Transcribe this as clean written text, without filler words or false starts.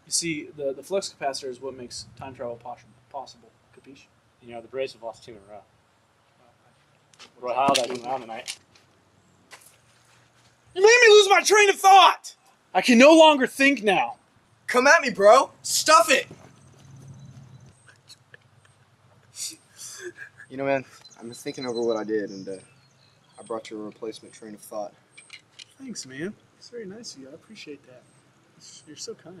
You see, the flux capacitor is what makes time travel possible. Capiche? You know, the Braves have lost 2 in a row. Roy Halladay came around tonight. You made me lose my train of thought! I can no longer think now. Come at me, bro. Stuff it. You know, man, I'm thinking over what I did, and I brought you a replacement train of thought. Thanks, man. It's very nice of you. I appreciate that. You're so kind.